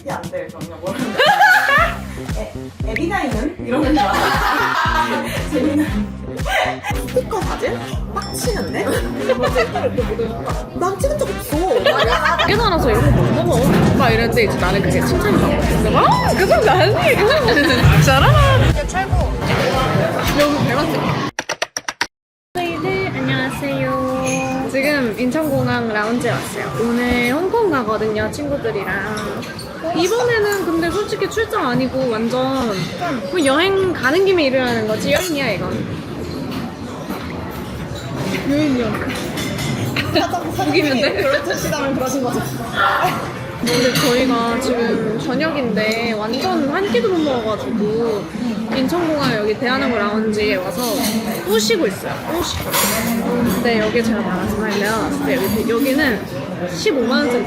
채찍이 안 될 경력 모르는데 에비나이는? 이런 건 좋아. 재미난 스티커 사진? 빡치는데? 난 찍은 적 없어. 깨달아서 이거 못 먹어 막 이랬는데 이제 나는 그게 칭찬이야. 내가 그 정도 아니야. 잘하나. 이게 최고. 여기 닮았지? 저희들 안녕하세요. 지금 인천공항 라운지에 왔어요. 오늘 홍콩 가거든요, 친구들이랑. 이번에는 근데 솔직히 출장 아니고 완전 뭐 여행 가는 김에 일을 하는 거지. 여행이야 이건. 여행이야. 웃기는데? 그렇듯 시간을 그러신 거죠. 근데 저희가 지금 저녁인데 완전 한 끼도 못 먹어가지고 인천공항 여기 대한항공 라운지에 와서 뿌시고 있어요. 뿌시고. 근데 여기 제가 말하지만 내가 봤을 때 여기는 15만원짜리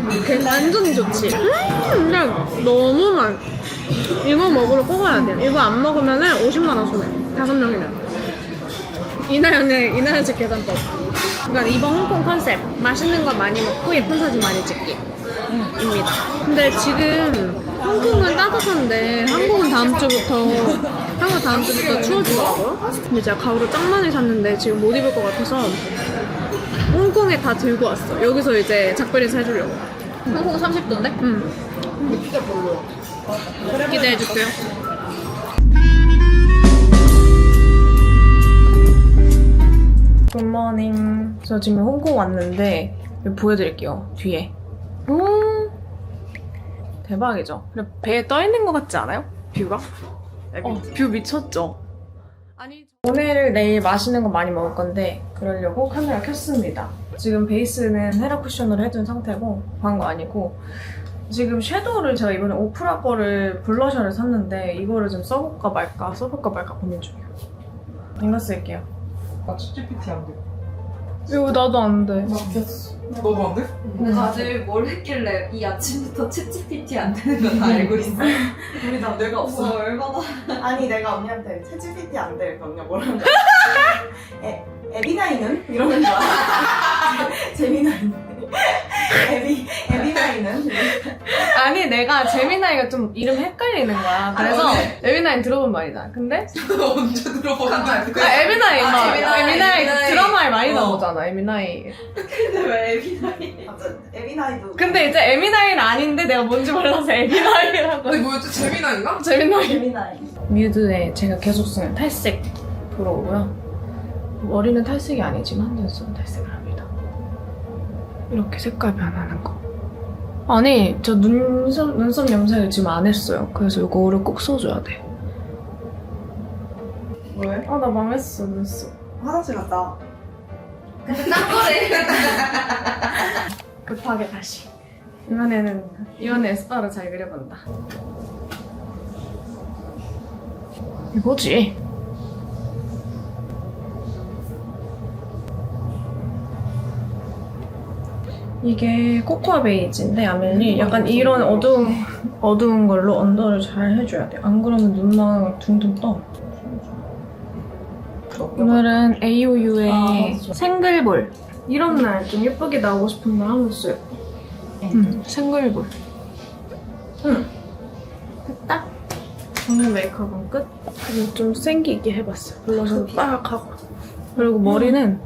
뷔페야. 완전 좋지. 그냥 너무 맛. 이거 먹으러 꼭 와야 돼. 이거 안 먹으면은 50만원 손해. 5명이면. 이나연의 집 계산법. 그러니까 이번 홍콩 컨셉 맛있는 거 많이 먹고 예쁜 사진 많이 찍기 입니다. 근데 지금 홍콩은 따뜻한데 한국 다음 주부터 추워지더라고요. 근데 제가 가을을 짱 많이 샀는데 지금 못 입을 것 같아서 홍콩에 다 들고 왔어. 여기서 이제 작별인사 해주려고. 홍콩 30도인데? 응. 근데 피자 별로야. 기대해줄게요. 굿모닝. 저 지금 홍콩 왔는데 여기 보여드릴게요. 뒤에. 대박이죠? 근데 배에 떠있는 것 같지 않아요? 뷰가? 뷰 미쳤죠? 아니 오늘 내일 맛있는 거 많이 먹을 건데 그러려고 카메라 켰습니다. 지금 베이스는 헤라 쿠션으로 해둔 상태고 광고 아니고 지금 섀도우를 제가 이번에 오프라 거를 블러셔를 샀는데 이거를 좀 써볼까 말까 고민 중이에요. 이거 쓸게요. 나 ChatGPT 안 돼. 이거 나도 안 돼. 너도 안 돼? 다들 뭘 했길래 이 아침부터 챗GPT 안 되는 건 다 알고 있어. 우리 다 뇌가 없어. 얼마나. 아니 내가 언니한테 채찍이 안 될 경력 모르는데 에비나이는? 이런 건 좋아. 재미나이는? 에비나이는? 아니 내가 제미나이가 좀 이름 헷갈리는 거야. 그래서 에비나이 들어본 말이다. 근데 언제 들어봤는데? 에비나이 에비나이 에비나이. 드라마에 많이 나오잖아. 에비나이. 근데 왜 에비나이? 맞아, 에비나이도. 근데 이제 에비나이는 아닌데 내가 뭔지 몰라서 에비나이라고. 근데 뭐였지? 재미나인가? 제미나이. 에비나이. 뮤드에 제가 계속 쓰는 탈색 브로우고요. 머리는 탈색이 아니지만 눈썹은 탈색을 합니다. 이렇게 색깔 변하는 거. 아니 저 눈썹 염색을 지금 안 했어요. 그래서 이거를 꼭 써줘야 돼. 왜? 아 나 망했어 눈썹. 화장실 갔다. 근데 딴 거래. 급하게 다시. 이번에 에스파로 잘 그려본다. 이거지. 이게 코코아 베이지인데 아멜리 약간 이런 어두운 걸로 언더를 잘 해줘야 돼. 안 그러면 눈만 둥둥 떠. 오늘은 AOU의 생글볼. 이런 날 좀 예쁘게 나오고 싶은 날 한번 써요. 생글볼. 됐다. 오늘 메이크업은 끝. 그리고 좀 생기게 해봤어요. 블러셔도 딱 하고. 그리고 머리는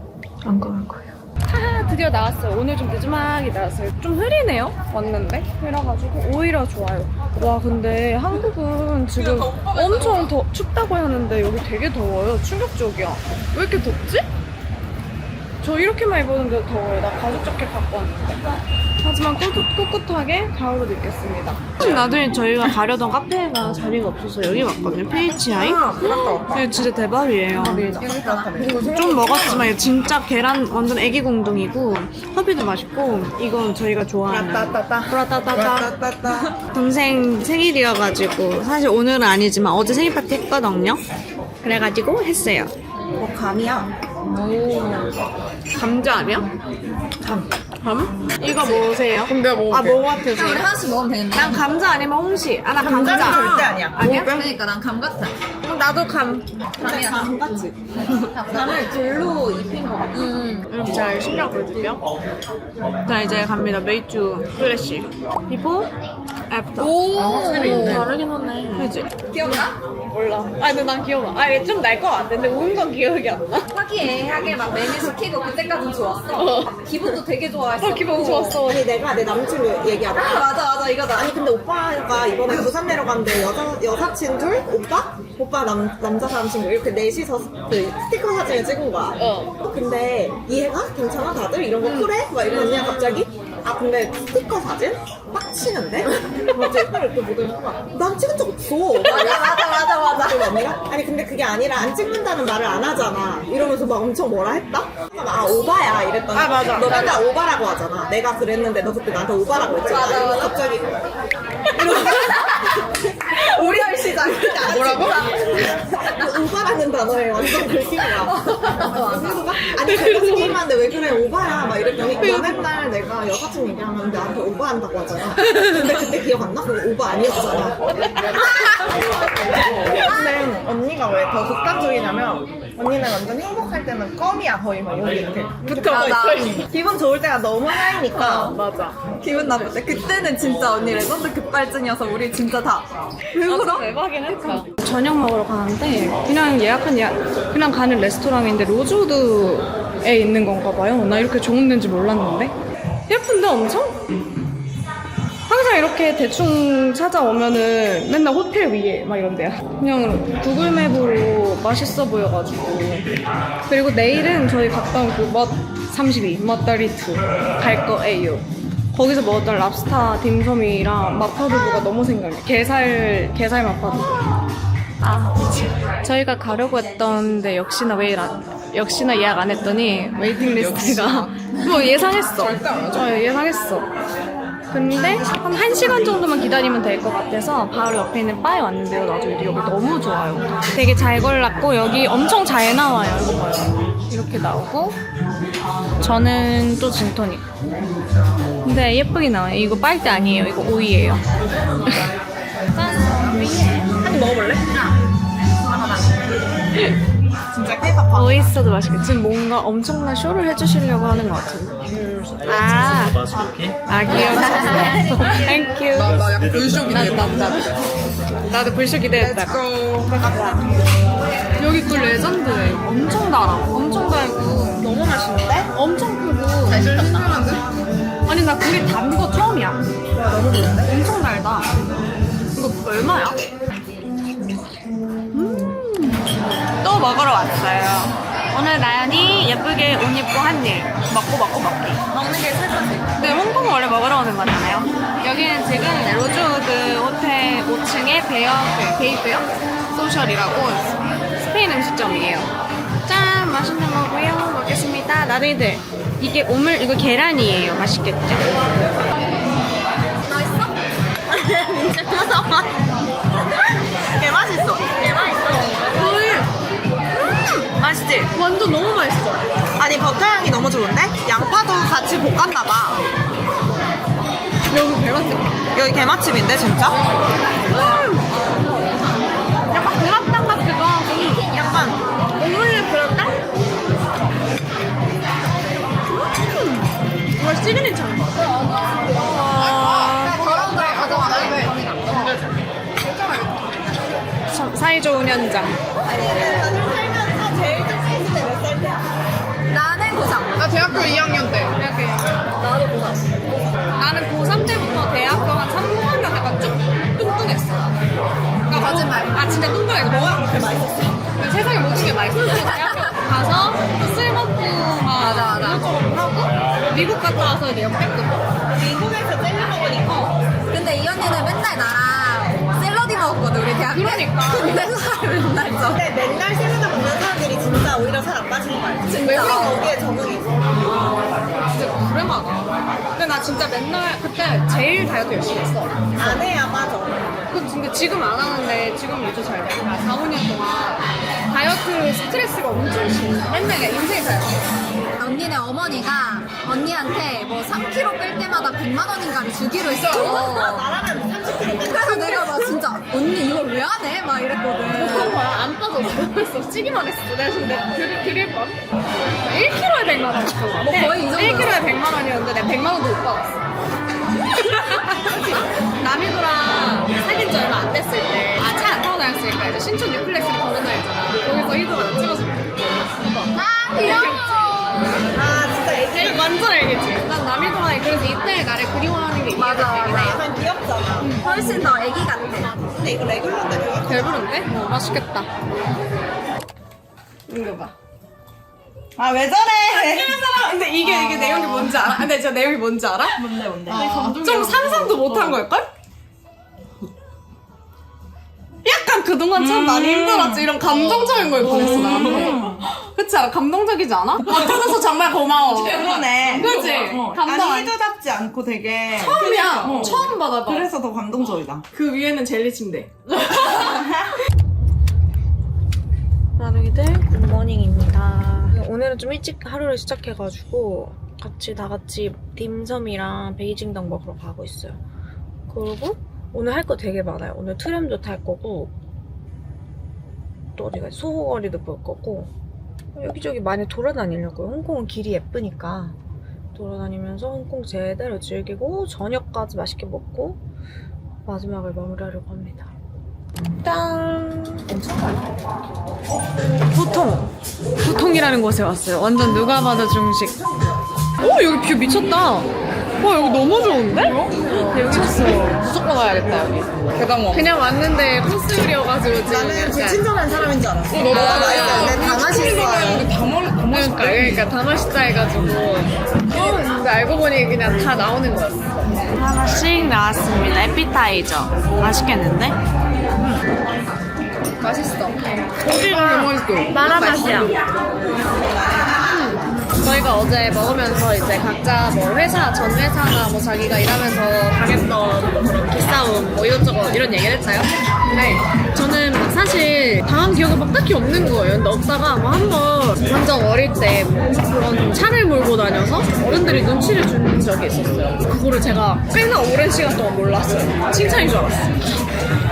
안 감을 거예요. 하하, 드디어 나왔어요. 오늘 좀 늦음하게 나왔어요. 좀 흐리네요. 왔는데 흐려가지고 오히려 좋아요. 와 근데 한국은 지금 엄청 춥다고 하는데 여기 되게 더워요. 충격적이야. 왜 이렇게 덥지? 저 이렇게만 입었는데 더워요. 나 가죽 자켓 갖고 왔는데. 하지만 꿋꿋하게 가을을 느꼈습니다. 나중에 저희가 가려던 카페가 자리가 없어서 여기 왔거든요. PHI. 이거 진짜 대박이에요. 좀 먹었지만 이거 진짜 계란 완전 애기 공둥이고 커피도 맛있고 이건 저희가 좋아하는 브라따따따 동생 생일이어가지고 사실 오늘은 아니지만 어제 생일 파티 했거든요. 그래가지고 했어요. 뭐 감이야? 감자 아니야? 감? 이거 뭐세요? 근데 뭐 뭐 같으세요? 우리 하나씩 먹으면 되는데. 난 감자 아니면 홍시. 나 감자. 절대 아니야. 아니야? 그러니까 난 감 같아. 나도 감. 감이야. 감 같지. 감을 둘로 입힌 거 같아. 여러분 제가 열심히 하거든요. 자 이제 갑니다. 메이쭈 플래시. 비포 애프터. 오. 다르긴 하네. 그지? 기억나? 몰라. 아니 근데 난 기억 안. 아니 좀 날 것 같아. 근데 운 건 기억이 안 나. 화기애애하게 막 메뉴 시키고 그때까진 좋았어. 기분도 되게 좋아했어. 기분 좋았어. 아니 내가 내 남친을 얘기하다. 아, 맞아 이거다. 아니 근데 오빠가 이번에 부산 내려갔는데 여사친 둘? 오빠 남자 사람 친구 이렇게 넷이서 그 스티커 사진을 찍은 거야. 근데 이해가? 괜찮아 다들? 이런 거 쿨해? 막 이러냐 갑자기? 아 근데 스티커 사진? 빡치는데? 갑자기 이렇게 보더니 난 찍은 적 없어. 맞아. 그 언니가? 아니 근데 그게 아니라 안 찍는다는 말을 안 하잖아. 이러면서 막 엄청 뭐라 했다? 아 오바야 이랬더니 아, 맞아. 너 맨날 오바라고 하잖아. 내가 그랬는데 너 그때 나한테 오바라고 했잖아. 맞아. 갑자기 이러고 오리알 시작. 뭐라고? 오바라는 단어에 완전 긁힘이야. 그래서 막 아니 제가 게임하는데 왜 그래 오바야 막 이랬더니 너 맨날 내가 여사친 얘기하면 나한테 오바한다고 하잖아. 근데 그때 기억 안 나? 그거 오바 아니었잖아. 근데 언니가 왜 더 극단적이냐면 언니는 완전 행복할 때는 껌이야 거의 막 여기 이렇게 붙어가 맞아. 있어. 기분 좋을 때가 너무 하이니까 맞아. 기분 나쁠 때 그때는 진짜 언니 레전드 급발진이어서 우리 진짜 다 왜 울어? 대박이긴 했어. 저녁 먹으러 가는데 그냥 가는 레스토랑인데 로즈우드에 있는 건가 봐요. 나 이렇게 좋은 데인지 몰랐는데 예쁜데 엄청? 항상 이렇게 대충 찾아오면은 맨날 호텔 위에 막 이런 데야. 그냥 구글 맵으로 맛있어 보여가지고. 그리고 내일은 저희 갔던 그 멋32 멋더리투 갈 거예요. 거기서 먹었던 랍스타 딤섬이랑 마파두부가 너무 생각나. 게살 마파두부. 아, 저희가 가려고 했던데 역시나 예약 안 했더니 웨이팅 리스트가 뭐 예상했어. 예상했어. 근데 한 1시간 정도만 기다리면 될 것 같아서 바로 옆에 있는 바에 왔는데요. 나도 여기 너무 좋아요. 되게 잘 골랐고 여기 엄청 잘 나와요. 이거 봐요. 이렇게 나오고 저는 또 진토닉. 근데 예쁘게 나와요. 이거 빨대 아니에요. 이거 오이예요. 한입 먹어볼래? 진짜 케이팝 오이스터도 맛있겠지. 지금 뭔가 엄청난 쇼를 해주시려고 하는 것 같은데. 귀여워. 땡큐. 나 약간 불쇼 나도 불쇼 기대했다. 여기 꿀 레전드해. 엄청 달아. 엄청 달고. 너무 맛있는데? 엄청 크고. 잘 끓였다. 아니, 나 굴이 단 거 처음이야. 너무 좋은데? 엄청 달다. 이거 얼마야? 또 먹으러 왔어요. 오늘 나연이 예쁘게 옷 입고 한 일. 먹기. 먹는 게 슬퍼지. 근데 홍콩 원래 먹으러 오는 거잖아요. 여기는 지금 로즈우드 호텔 5층에 베이베어 소셜이라고 스페인 음식점이에요. 짠! 맛있는 거고요. 먹겠습니다. 나들이들. 이게 이거 계란이에요. 맛있겠죠? 개 맛있어. 맛있지? 완전 너무 맛있어. 아니 버터 향이 너무 좋은데? 양파도 같이 볶았나 봐. 여기 배맛집. 여기 개맛집인데 진짜? 약간 그라탕 같기도 하고. 약간 오믈렛 그라탕? 이거 시그니처인 것 같아. 사이좋은 현장. 제일 좀 몇 살 때야? 나는 고3. 나 대학교 2학년 때 이렇게. 나도 고3. 나는 고3 때부터 대학교 한 3학년 약간 쭉 뚱뚱했어. 그러니까 거짓말. 진짜 뚱뚱해서 뭐가 그렇게 맛있었어. 세상에 모든 게 맛있었어. 대학교 가서 술 먹고 맞아. 이것저것 하고 미국 갔다 와서 이제 역대급. 미국에서 젤리 먹으니까 근데 이 언니는 맨날 나랑 샐러디 먹었거든, 우리 대학교. 그러니까. 근데 살 맨날 쪄. 근데 맨날 샐러드 먹는 사람들이 진짜 오히려 살 안 빠지는 거 알지? 진짜. 왜 우리가 거기에 적응이 진짜 불행하다. 근데 나 진짜 맨날 그때 제일 다이어트 열심히 했어. 안 해야 빠져. 근데 지금 안 하는데 지금 요즘 잘 돼. 4, 5년 동안 다이어트 스트레스가 엄청 심해. 맨날 그냥 인생이 다이어트. 언니네 어머니가 언니한테 뭐 3kg 뺄 때마다 100만 원인가를 주기로 했어. 나라면 30kg 뺀다. 그래서 내가 막 진짜 언니 이걸 왜 안 해? 막 이랬거든. 안 빠졌어. 벌써 찌기만 했어. 내가 지금 드릴 뻔. 1kg에 100만 원이었어. 뭐 거의 이 정도였어. 1kg에 100만 원이었는데 내가 100만 원도 못 받았어. 남이 돌아 귀엽잖아. 훨씬 더 애기 같아. 근데 이거 레귤러인데. 배부른데? 맛있겠다. 이거 봐. 아, 왜 저래? 근데 이게 내용이 뭔지 알아? 근데 진짜 내용이 뭔지 알아? 뭔데? 좀 상상도 못한 걸걸? 약간 그동안 참 많이 힘들었지. 이런 감동적인 걸 보냈어, 나한테. 그치 않아? 감동적이지 않아? 어쩌면서 정말 고마워. 그러네. 그치? 감동 아니, 아니- 희도답지 않고 되게. 처음이야. 처음 받아봐. 그래서 더 감동적이다. 그 위에는 젤리 침대. 나르기들 굿모닝입니다. 오늘은 좀 일찍 하루를 시작해가지고 다 같이 딤섬이랑 베이징덕 먹으러 가고 있어요. 그리고 오늘 할 거 되게 많아요. 오늘 트램도 탈 거고 또 어디가 소호거리도 볼 거고 여기저기 많이 돌아다니려고요. 홍콩은 길이 예쁘니까 돌아다니면서 홍콩 제대로 즐기고 저녁까지 맛있게 먹고 마지막을 마무리하려고 합니다. 짠! 부통이라는 곳에 왔어요. 완전 누가 봐도 중식. 오, 여기 뷰 미쳤다. 와, 여기 너무 좋은데? 미쳤어. 무조건 와야겠다, 여기. 대강원. 그냥 왔는데 코스요리여가지고 지금 나는 약간. 불친절한 사람인 줄 알았어. 너무 근데 다 맛있어. 그러니까 다 맛있다 해가지고. 근데 알고 보니 그냥 다 나오는 거였어. 하나씩 나왔습니다. 에피타이저. 맛있겠는데? 맛있어. 고기가 마라 맛이야. 저희가 어제 먹으면서 이제 각자 뭐 회사, 전 회사나 뭐 자기가 일하면서 당했던 뭐 그런 기싸움 뭐 이것저것 이런 얘기를 했어요. 근데 저는 막 사실 당한 기억이 막 딱히 없는 거예요. 근데 없다가 뭐 한 번 완전 어릴 때 뭐 그런 차를 몰고 다녀서 어른들이 눈치를 준 적이 있었어요. 그거를 제가 꽤나 오랜 시간 동안 몰랐어요. 칭찬인 줄 알았어요.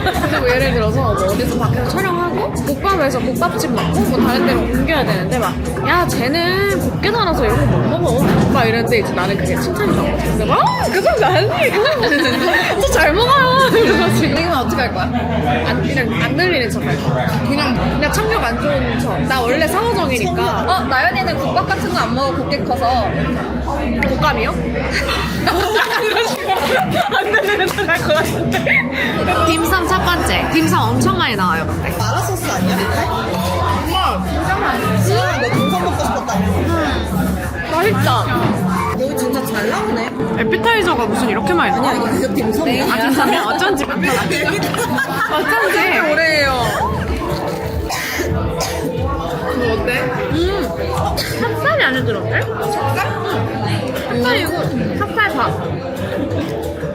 근데 뭐 예를 들어서 뭐 어디서 밖에서 촬영하고 국밥에서 국밥집 먹고 뭐 다른 데로 옮겨야 되는데 막 야 쟤는 곱게 달아서 이런 거 못 먹어 막 이랬는데 이제 나는 그게 칭찬인 줄 알았어. 근데 그 사람 아니에요. 저 잘 먹어요. 그래가지고 이건 어떻게 할 거야? 그냥 안 들리는 척 할 거야. 그냥 청력 안 좋은 척. 나 원래 상호정이니까. 나연이는 국밥 같은 거 안 먹어, 곱게 커서. 곶감이요? 안 들리는 척 할 것 같은데. 딤섬 첫 번째. 딤섬 엄청 많이 나와요, 근데. 마라 소스 아니야? 정말. 너 동선 먹고 싶었다. 맛있다. 여기 진짜 잘 나오네. 에피타이저가 무슨 이렇게 많이 나와? 아니야, 이거 딤섬이야. 아, 딤섬이야? 어쩐지. 어쩐지. 오래해요. 이거 어때? 찹쌀이 안에 들었네? 찹쌀? 찹쌀이고, 찹쌀밥.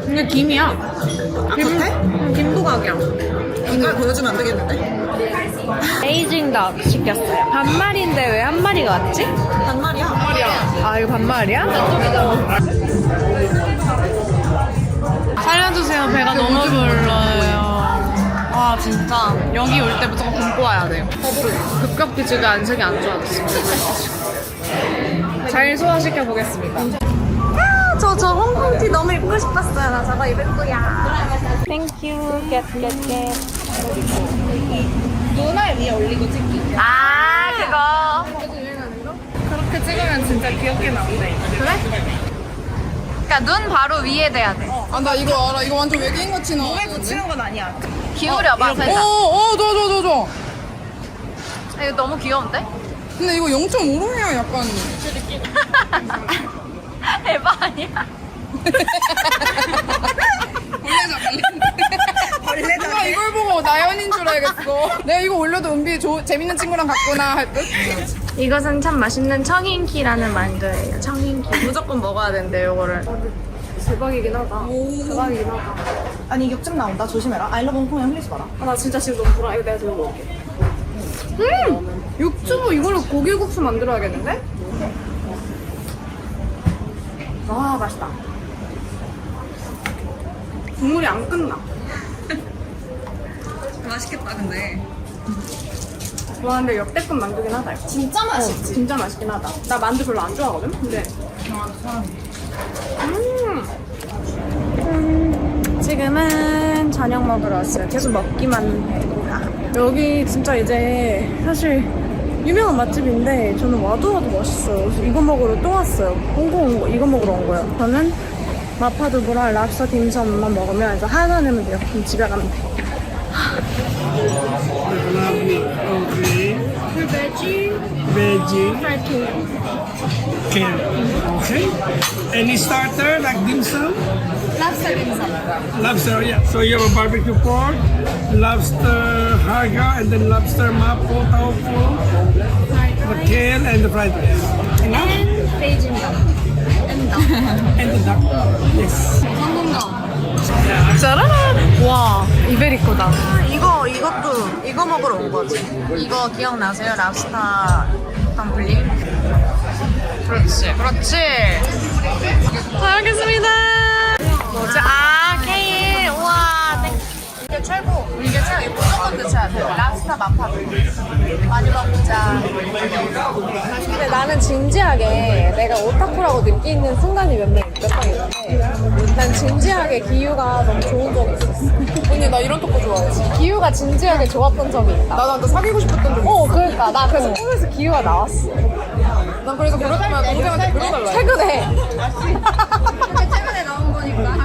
이게 김이야. 겉에? 김부각이야. 이걸 보여주면 안 되겠는데? 베이징덕 시켰어요. 반말인데 왜 한 마리가 왔지? 반말이야. 아, 이거 반말이야? 살려주세요. 배가 너무 불러요. 와, 진짜. 여기 올 때 무조건 굶고 와야 돼요. 급격히 지금 안색이 안 좋아졌어요. 잘 소화시켜 보겠습니다. 저 홍콩티 너무 입고 싶었어요. 나 저거 입을 거야. 땡큐. 겟. 눈알 위에 올리고 찍기. 아, 그거. 그렇게 찍으면 진짜 귀엽게 나온대. 그래? 그러니까 눈 바로 위에 대야 돼. 아, 나 이거 알아. 이거 완전 외계인같이 나와. 몸에 붙이는 건 아니야. 기울여봐, 살짝. 줘. 이거 너무 귀여운데? 근데 이거 0.5로 해야 약간. 에바 아니야? 벌레자. 누가 이걸 보고 나연인 줄 알겠어. 내가 이거 올려도 은비 재밌는 친구랑 갔구나 할 듯. 이것은 참 맛있는 청인키라는 만두예요. 청인키. 무조건 먹어야 된대, 이거를. 대박이긴 하다. 대박이긴 하다. 아니, 육즙 나온다. 조심해라. 아이러브 홍콩에 흘리지 마라. 아, 나 진짜 지금 너무 불안. 이거 내가 들고 올게. 육즙 이걸로 고기국수 만들어야겠는데? 아, 맛있다. 국물이 안 끝나. 맛있겠다, 근데. 와, 근데 역대급 만두긴 하다. 이거. 진짜 맛있지? 진짜 맛있긴 하다. 나 만두 별로 안 좋아하거든? 근데. 지금은 저녁 먹으러 왔어요. 계속 먹기만 해. 여기 진짜 이제 사실 유명한 맛집인데 저는 와도 맛있어요. 그래서 이거 먹으러 또 왔어요. 홍콩 온 거, 이거 먹으러 온 거예요. 저는 마파두부랑 랍스터 딤섬만 먹으면 이제 하나 내면 돼요. 그럼 집에 가면 돼. Veggie. Can. Okay. Any starter like dim sum? 랍스터 딤섬. Lobster, yeah. So you have a barbecue pork, lobster haga, and then lobster mapo, tofu, the kale, and the fried rice. Enough? And the duck. Yes. 성공적. 짜라란! 와, 이베리코다. 이거 먹으러 온 거지. 이거 기억나세요? 랍스터 덤블링? 그렇지. 잘 먹겠습니다. 뭐지? 케일. 우와. 이게 최고. 이게 무조건 드셔야 돼요. 랍스터 마파두. 많이 먹자. 근데 나는 진지하게 내가 오타쿠라고 느끼는 순간이 몇 번 있는데 난 진지하게 기유가 너무 좋은 적이 있었어. 언니 나 이런 토크 좋아해. 기유가 진지하게 좋았던 적이 있다. 나도 한테 사귀고 싶었던 적 있어. 그러니까 나 그래서 꿈에서 기유가 나왔어. 난 그래서 그렇지만 동생한테 그려달라. 최근에 최근에 나온 거니까.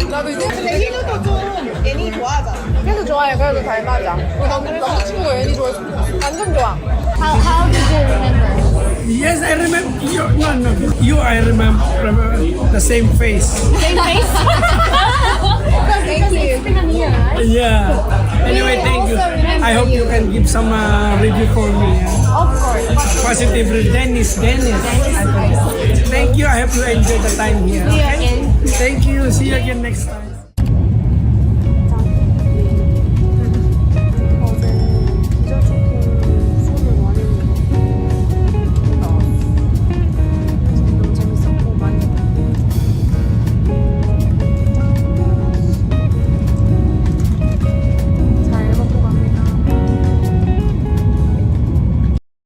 나도 이제 근데 희누도 좀 애니 좋아하잖아. 그래도 좋아해. 그래도 잘 맞아. 남자친구가 애니 좋아해서 완전 좋아. How did you remember? Yes, I remember. You, no. You, I remember the same face. Thank you. It's been a year, right? Yeah. Anyway, thank you. I hope you can give some review for me. Of course. Positive review. Dennis. Thank you. I hope you enjoy the time here. See you again. Thank you. See you again next time.